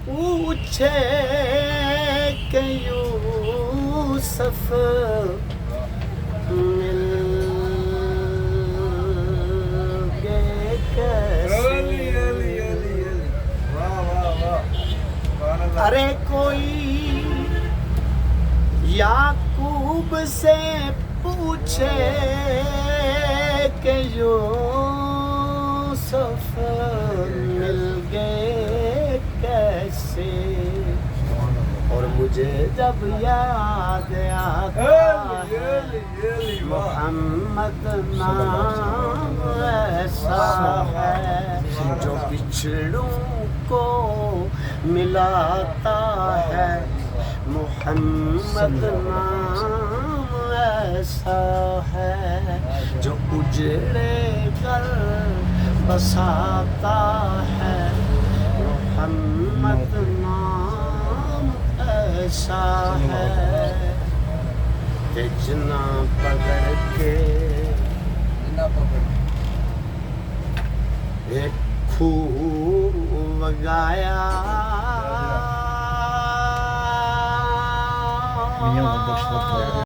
پوچھے کہ یوسف مل گئے کیسے. ارے کوئی یعقوب سے پوچھے کہ یوسف مل گئے کیسے. اور مجھے جب یاد آتا ہے محمد نام ایسا ہے جو بچھڑوں کو ملاتا ہے. محمد نام ایسا ہے جو اجڑے کر بساتا ہے. محمد نام ایسا ہے کہ جنا پکڑ کے ایک خوب وگایا